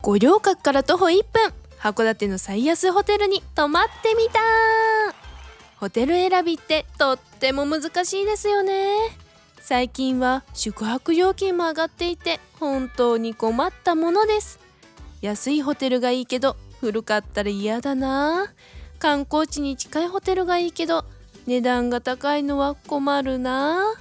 五稜郭から徒歩1分、函館の最安ホテルに泊まってみた。ホテル選びってとっても難しいですよね。最近は宿泊料金も上がっていて本当に困ったものです。安いホテルがいいけど古かったら嫌だな。観光地に近いホテルがいいけど値段が高いのは困るな。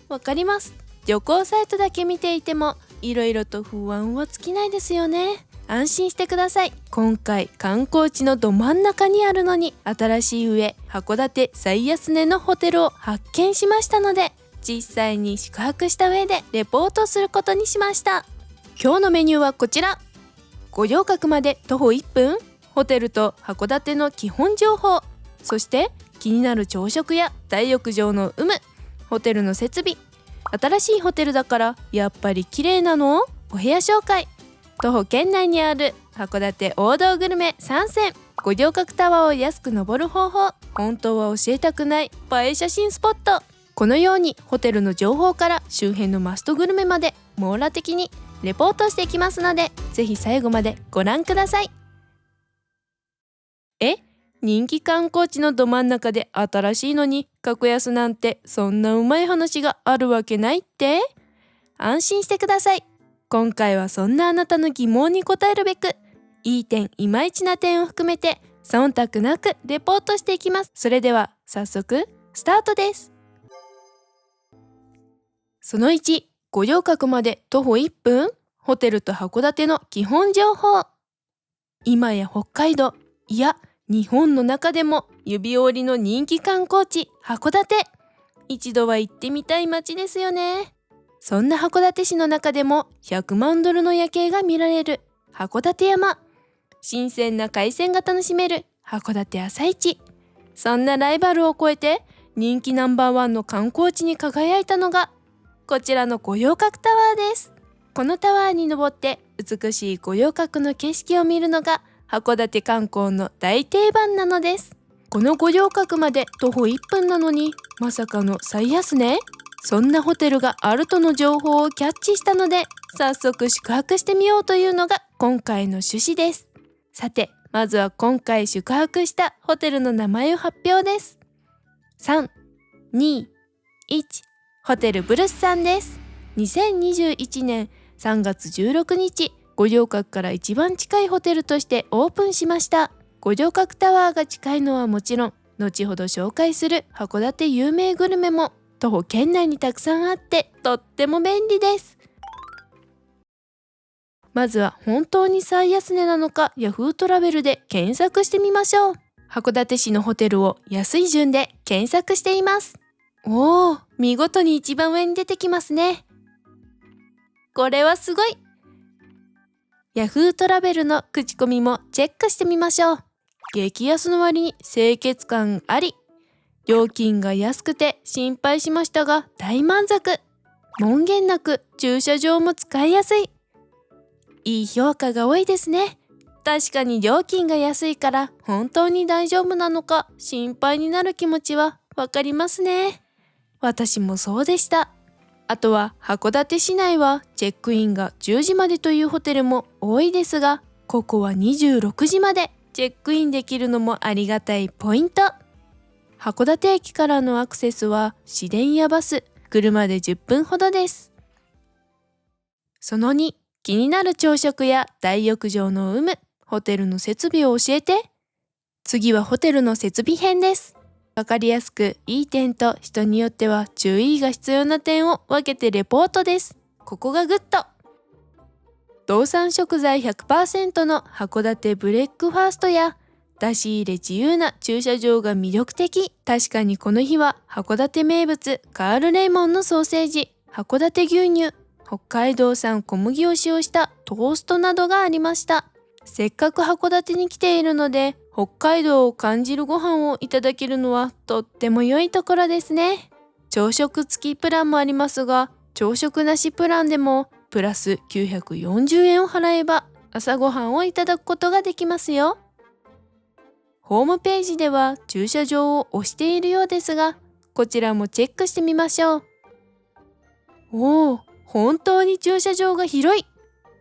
わかります。旅行サイトだけ見ていてもいろいろと不安は尽きないですよね。安心してください。今回観光地のど真ん中にあるのに新しい上函館最安値のホテルを発見しましたので、実際に宿泊した上でレポートすることにしました。今日のメニューはこちら。五稜郭まで徒歩1分、ホテルと函館の基本情報、そして気になる朝食や大浴場の有無、ホテルの設備、新しいホテルだからやっぱり綺麗なの？お部屋紹介、徒歩圏内にある函館王道グルメ3選、五稜郭タワーを安く登る方法、本当は教えたくない映え写真スポット。このようにホテルの情報から周辺のマストグルメまで網羅的にレポートしていきますので、ぜひ最後までご覧ください。人気観光地のど真ん中で新しいのに格安なんて、そんなうまい話があるわけないって？安心してください。今回はそんなあなたの疑問に答えるべく、いい点いまいちな点を含めて忖度なくレポートしていきます。それでは早速スタートです。その1、五稜郭まで徒歩1分、ホテルと函館の基本情報。今や北海道、いや日本の中でも指折りの人気観光地函館、一度は行ってみたい街ですよね。そんな函館市の中でも100万ドルの夜景が見られる函館山、新鮮な海鮮が楽しめる函館朝市、そんなライバルを超えて人気ナンバーワンの観光地に輝いたのがこちらの五稜郭タワーです。このタワーに登って美しい五稜郭の景色を見るのが函館観光の大定番なのです。この五稜郭まで徒歩1分なのにまさかの最安値？そんなホテルがあるとの情報をキャッチしたので、早速宿泊してみようというのが今回の趣旨です。さて、まずは今回宿泊したホテルの名前を発表です。3、2、1、ホテルブルスさんです。2021年3月16日、五稜郭から一番近いホテルとしてオープンしました。五稜郭タワーが近いのはもちろん、後ほど紹介する函館有名グルメも徒歩圏内にたくさんあってとっても便利です。まずは本当に最安値なのか Yahoo トラベルで検索してみましょう。函館市のホテルを安い順で検索しています。おー、見事に一番上に出てきますね。これはすごい。Yahoo トラベルの口コミもチェックしてみましょう。激安の割に清潔感あり、料金が安くて心配しましたが大満足。門限なく駐車場も使いやすい。いい評価が多いですね。確かに料金が安いから本当に大丈夫なのか心配になる気持ちはわかりますね。私もそうでした。あとは函館市内はチェックインが10時までというホテルも多いですが、ここは26時までチェックインできるのもありがたいポイント。函館駅からのアクセスは市電やバス、車で10分ほどです。その2、気になる朝食や大浴場の有無、ホテルの設備を教えて。次はホテルの設備編です。わかりやすくいい点と人によっては注意が必要な点を分けてレポートです。ここがグッド。道産食材 100% の函館ブレックファーストや出し入れ自由な駐車場が魅力的。確かにこの日は函館名物カールレイモンのソーセージ、函館牛乳、北海道産小麦を使用したトーストなどがありました。せっかく函館に来ているので北海道を感じるご飯をいただけるのはとっても良いところですね。朝食付きプランもありますが、朝食なしプランでもプラス940円を払えば朝ごはんをいただくことができますよ。ホームページでは駐車場を押しているようですが、こちらもチェックしてみましょう。おお、本当に駐車場が広い。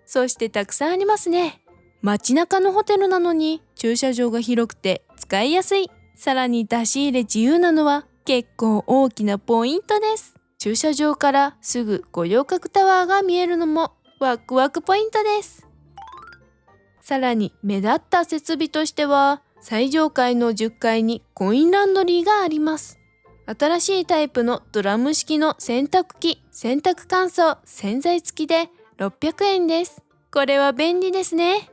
そしてたくさんありますね。街中のホテルなのに駐車場が広くて使いやすい。さらに出し入れ自由なのは結構大きなポイントです。駐車場からすぐ五稜郭タワーが見えるのもワクワクポイントです。さらに目立った設備としては最上階の10階にコインランドリーがあります。新しいタイプのドラム式の洗濯機、洗濯乾燥、洗剤付きで600円です。これは便利ですね。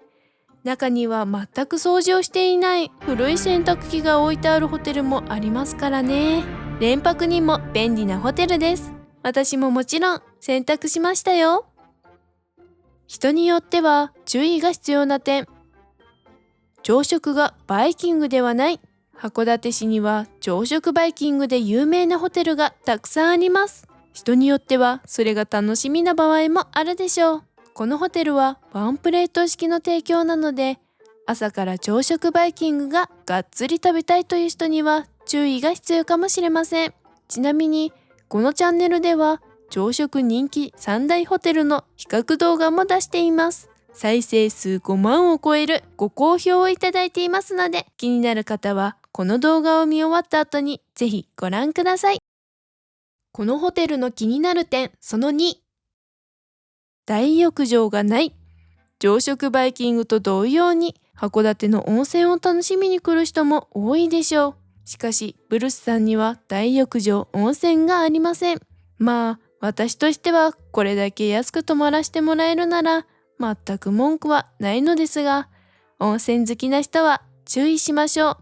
中には全く掃除をしていない古い洗濯機が置いてあるホテルもありますからね。連泊にも便利なホテルです。私ももちろん選択しましたよ。人によっては注意が必要な点。朝食がバイキングではない。函館市には朝食バイキングで有名なホテルがたくさんあります。人によってはそれが楽しみな場合もあるでしょう。このホテルはワンプレート式の提供なので、朝から朝食バイキングががっつり食べたいという人には注意が必要かもしれません。ちなみにこのチャンネルでは朝食人気3大ホテルの比較動画も出しています。再生数5万を超えるご好評をいただいていますので、気になる方はこの動画を見終わった後にぜひご覧ください。このホテルの気になる点その2。大浴場がない。朝食バイキングと同様に函館の温泉を楽しみに来る人も多いでしょう。しかしブルスさんには大浴場温泉がありません。まあ私としてはこれだけ安く泊まらせてもらえるなら全く文句はないのですが、温泉好きな人は注意しましょう。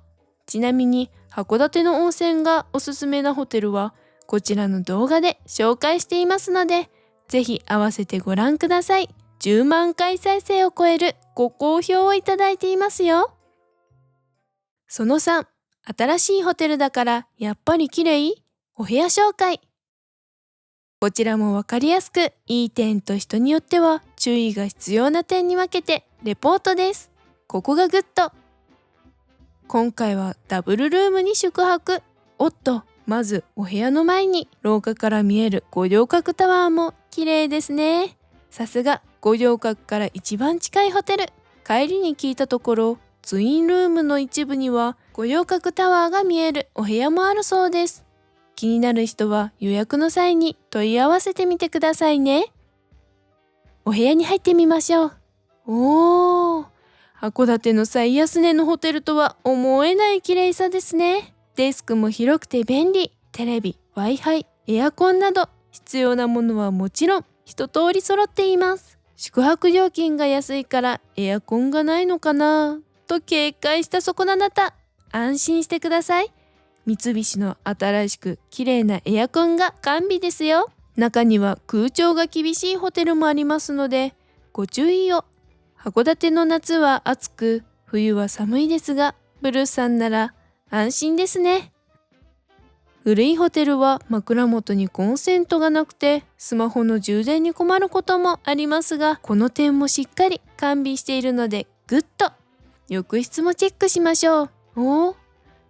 ちなみに函館の温泉がおすすめなホテルはこちらの動画で紹介していますので、ぜひ合わせてご覧ください。10万回再生を超えるご好評をいただいていますよ。その3、新しいホテルだからやっぱり綺麗？お部屋紹介。こちらもわかりやすくいい点と人によっては注意が必要な点に分けてレポートです。ここがグッド。今回はダブルルームに宿泊。おっと、まずお部屋の前に廊下から見える五稜郭タワーも綺麗ですね。さすが五稜郭から一番近いホテル。帰りに聞いたところ、ツインルームの一部には五稜郭タワーが見えるお部屋もあるそうです。気になる人は予約の際に問い合わせてみてくださいね。お部屋に入ってみましょう。おー、函館の最安値のホテルとは思えない綺麗さですね。デスクも広くて便利。テレビ、Wi-Fi、エアコンなど必要なものはもちろん一通り揃っています。宿泊料金が安いからエアコンがないのかなと警戒したそこのあなた、安心してください。三菱の新しく綺麗なエアコンが完備ですよ。中には空調が厳しいホテルもありますのでご注意を。函館の夏は暑く冬は寒いですが、ブルーさんなら安心ですね。古いホテルは枕元にコンセントがなくてスマホの充電に困ることもありますが、この点もしっかり完備しているのでグッド。浴室もチェックしましょう。おー、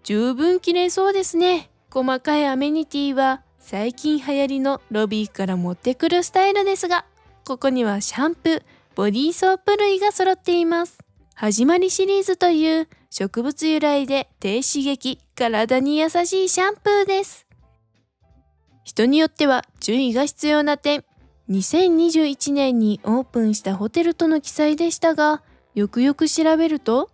十分綺麗そうですね。細かいアメニティは最近流行りのロビーから持ってくるスタイルですが、ここにはシャンプー、ボディーソープ類が揃っています。始まりシリーズという植物由来で低刺激、体に優しいシャンプーです。人によっては注意が必要な点。2021年にオープンしたホテルとの記載でしたが、よくよく調べると、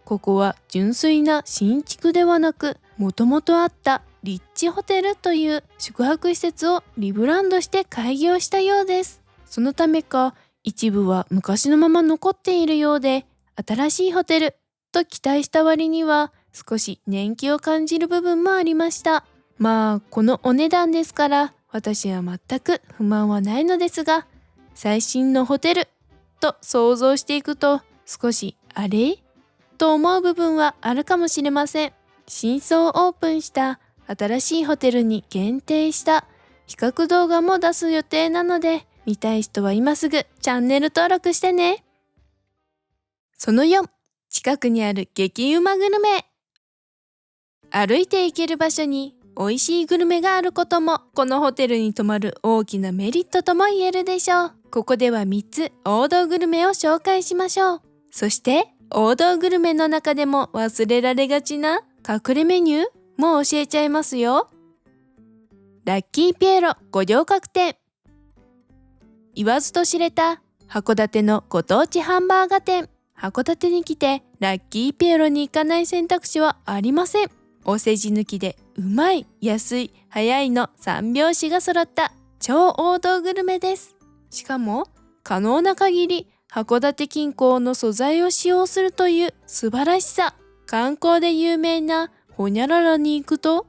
ここは純粋な新築ではなく、もともとあったリッチホテルという宿泊施設をリブランドして開業したようです。そのためか、一部は昔のまま残っているようで、新しいホテルと期待した割には少し年季を感じる部分もありました。まあこのお値段ですから私は全く不満はないのですが、最新のホテルと想像していくと少しあれと思う部分はあるかもしれません。新装オープンした新しいホテルに限定した比較動画も出す予定なので、見たい人は今すぐチャンネル登録してね。その4、近くにある激うまグルメ。歩いて行ける場所に美味しいグルメがあることもこのホテルに泊まる大きなメリットとも言えるでしょう。ここでは3つ王道グルメを紹介しましょう。そして王道グルメの中でも忘れられがちな隠れメニューも教えちゃいますよ。ラッキーピエロ五稜郭店。言わずと知れた函館のご当地ハンバーガー店。函館に来てラッキーピエロに行かない選択肢はありません。お世辞抜きでうまい、安い、早いの三拍子が揃った超王道グルメです。しかも可能な限り函館近郊の素材を使用するという素晴らしさ。観光で有名なホニャララに行くと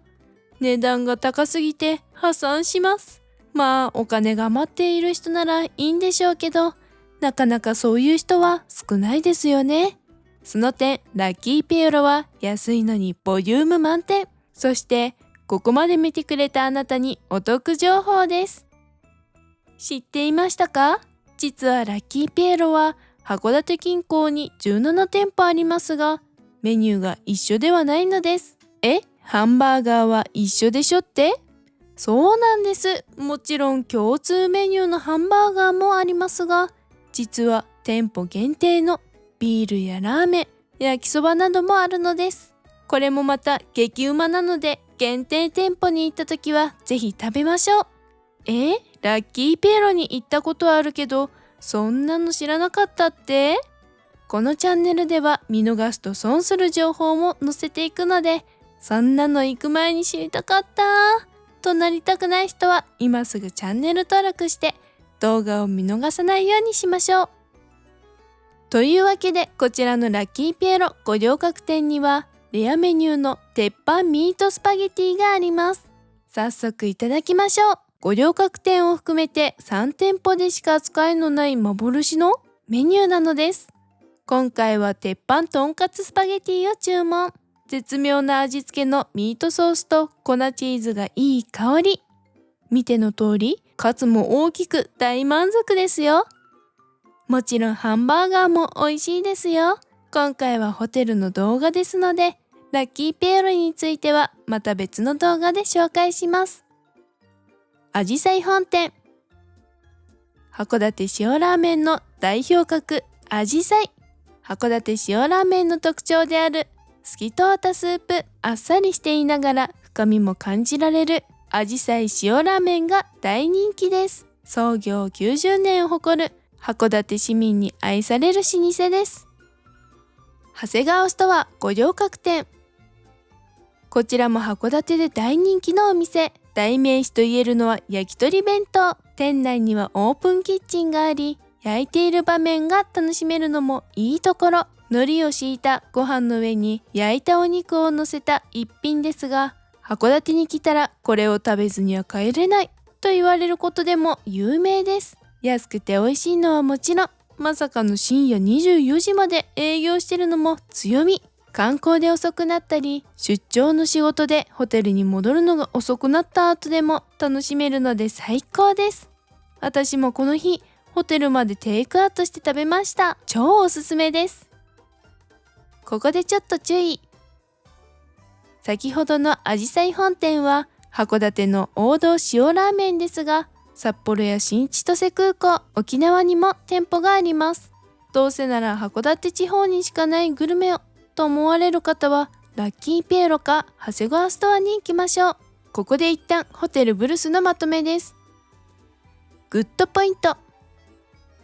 値段が高すぎて破産します。まあお金が余っている人ならいいんでしょうけど、なかなかそういう人は少ないですよね。その点、ラッキーピエロは安いのにボリューム満点。そしてここまで見てくれたあなたにお得情報です。知っていましたか？実はラッキーピエロは函館近郊に17店舗ありますが、メニューが一緒ではないのです。ハンバーガーは一緒でしょって？そうなんです。もちろん共通メニューのハンバーガーもありますが、実は店舗限定のビールやラーメン、焼きそばなどもあるのです。これもまた激うまなので、限定店舗に行った時はぜひ食べましょう。ラッキーピエロに行ったことはあるけど、そんなの知らなかったって？このチャンネルでは見逃すと損する情報も載せていくので、そんなの行く前に知りたかったとなりたくない人は今すぐチャンネル登録して動画を見逃さないようにしましょう。というわけで、こちらのラッキーピエロ五稜郭店にはレアメニューの鉄板ミートスパゲティがあります。早速いただきましょう。五稜郭店を含めて3店舗でしか扱いのない幻のメニューなのです。今回は鉄板とんかつスパゲティを注文。絶妙な味付けのミートソースと粉チーズがいい香り。見ての通り、カツも大きく大満足ですよ。もちろんハンバーガーも美味しいですよ。今回はホテルの動画ですので、ラッキーピエロについてはまた別の動画で紹介します。あじさい本店。函館塩ラーメンの代表格あじさい。函館塩ラーメンの特徴である透き通ったスープ、あっさりしていながら深みも感じられるあじさい塩ラーメンが大人気です。創業90年を誇る函館市民に愛される老舗です。長谷川ストア五稜郭店。こちらも函館で大人気のお店。代名詞と言えるのは焼き鳥弁当。店内にはオープンキッチンがあり、焼いている場面が楽しめるのもいいところ。海苔を敷いたご飯の上に焼いたお肉を乗せた一品ですが、函館に来たらこれを食べずには帰れないと言われることでも有名です。安くて美味しいのはもちろん、まさかの深夜24時まで営業してるのも強み。観光で遅くなったり、出張の仕事でホテルに戻るのが遅くなった後でも楽しめるので最高です。私もこの日、ホテルまでテイクアウトして食べました。超おすすめです。ここでちょっと注意。先ほどのあじさい本店は函館の王道塩ラーメンですが、札幌や新千歳空港、沖縄にも店舗があります。どうせなら函館地方にしかないグルメをと思われる方は、ラッキーピエロか長谷川ストアに行きましょう。ここで一旦ホテルブルスのまとめです。グッドポイント。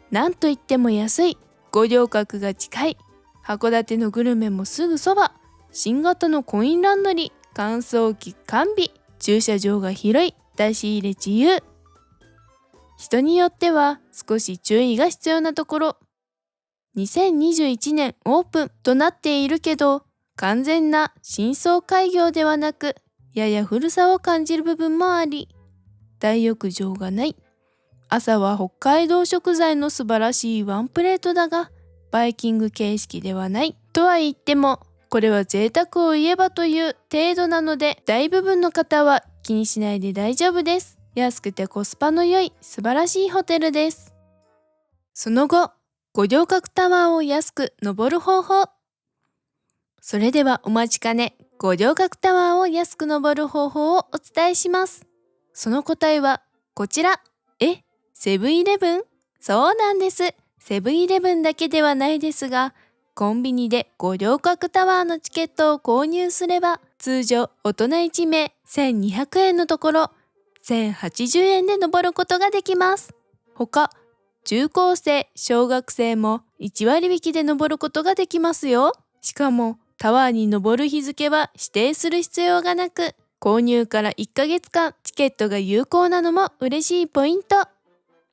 なんといっても安い、五稜郭が近い、函館のグルメもすぐそば、新型のコインランドリー、乾燥機完備、駐車場が広い、出し入れ自由。人によっては少し注意が必要なところ。2021年オープンとなっているけど、完全な新装開業ではなく、やや古さを感じる部分もあり、大浴場がない。朝は北海道食材の素晴らしいワンプレートだが、バイキング形式ではない。とは言っても、これは贅沢を言えばという程度なので、大部分の方は気にしないで大丈夫です。安くてコスパの良い素晴らしいホテルです。その後、五稜郭タワーを安く登る方法。それではお待ちかね、五稜郭タワーを安く登る方法をお伝えします。その答えはこちら。セブンイレブン？そうなんです。セブンイレブンだけではないですが、コンビニで五稜郭タワーのチケットを購入すれば、通常大人1名1200円のところ、1080円で登ることができます。他、中高生、小学生も1割引きで登ることができますよ。しかも、タワーに登る日付は指定する必要がなく、購入から1ヶ月間チケットが有効なのも嬉しいポイント。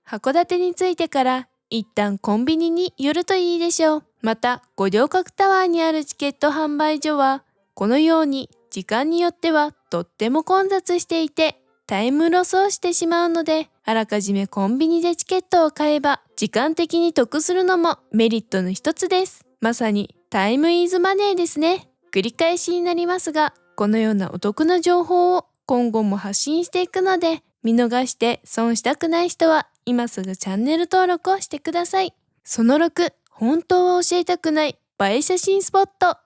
函館に着いてから一旦コンビニに寄るといいでしょう。また、五稜郭タワーにあるチケット販売所は、このように時間によってはとっても混雑していて、タイムロスをしてしまうので、あらかじめコンビニでチケットを買えば、時間的に得するのもメリットの一つです。まさにタイムイズマネーですね。繰り返しになりますが、このようなお得な情報を今後も発信していくので、見逃して損したくない人は今すぐチャンネル登録をしてください。その6、本当は教えたくない映え写真スポット。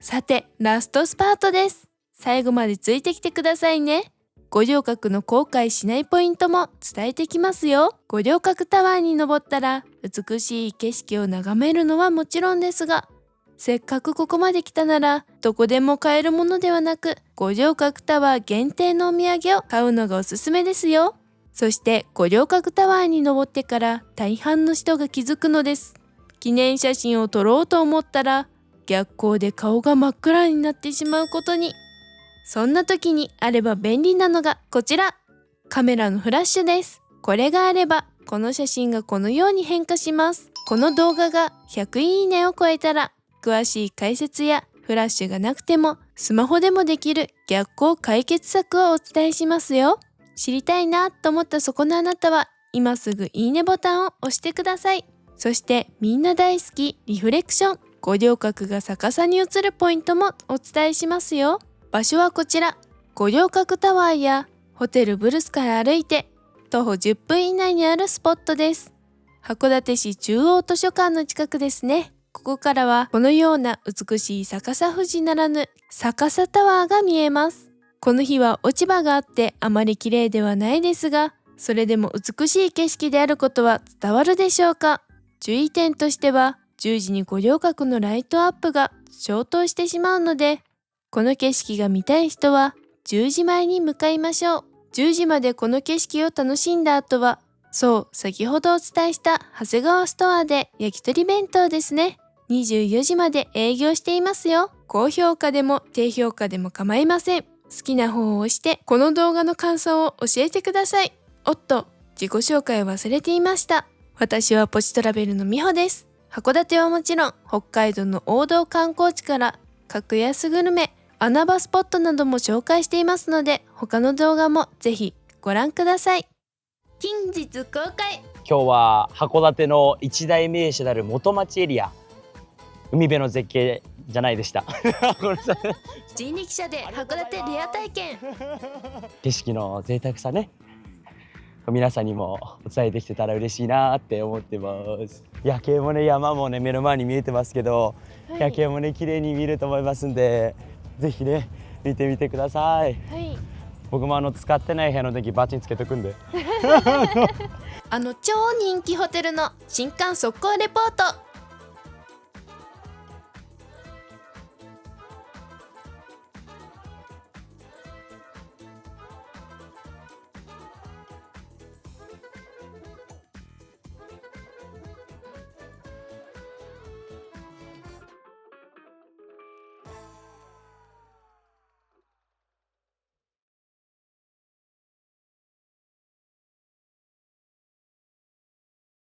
さて、ラストスパートです。最後までついてきてくださいね。五稜郭の後悔しないポイントも伝えてきますよ。五稜郭タワーに登ったら美しい景色を眺めるのはもちろんですが、せっかくここまで来たならどこでも買えるものではなく、五稜郭タワー限定のお土産を買うのがおすすめですよ。そして五稜郭タワーに登ってから大半の人が気づくのです。記念写真を撮ろうと思ったら逆光で顔が真っ暗になってしまうことに。そんな時にあれば便利なのがこちら、カメラのフラッシュです。これがあればこの写真がこのように変化します。この動画が100いいねを超えたら詳しい解説やフラッシュがなくてもスマホでもできる逆光解決策をお伝えしますよ。知りたいなと思ったそこのあなたは今すぐいいねボタンを押してください。そしてみんな大好きリフレクション、五稜郭が逆さに映るポイントもお伝えしますよ。場所はこちら、五稜郭タワーやホテルブルスから歩いて徒歩10分以内にあるスポットです。函館市中央図書館の近くですね。ここからはこのような美しい逆さ富士ならぬ逆さタワーが見えます。この日は落ち葉があってあまり綺麗ではないですが、それでも美しい景色であることは伝わるでしょうか。注意点としては、10時に五稜郭のライトアップが消灯してしまうので、この景色が見たい人は10時前に向かいましょう。10時までこの景色を楽しんだ後は、そう、先ほどお伝えした長谷川ストアで焼き鳥弁当ですね。24時まで営業していますよ。高評価でも低評価でも構いません。好きな方を押してこの動画の感想を教えてください。おっと、自己紹介を忘れていました。私はポチトラベルのみほです。函館はもちろん北海道の王道観光地から格安グルメ、穴場スポットなども紹介していますので、他の動画もぜひご覧ください。近日公開。今日は函館の一大名所である元町エリア、海辺の絶景じゃないでしたごめんなさい。人力車で函館レア体験。景色の贅沢さね、皆さんにもお伝えできてたら嬉しいなって思ってます。夜景もね、山もね目の前に見えてますけど、夜景もね綺麗に見えると思いますんで、ぜひね見てみてください。僕も使ってない部屋の電気バッチンつけとくんで超人気ホテルの新館速攻レポート。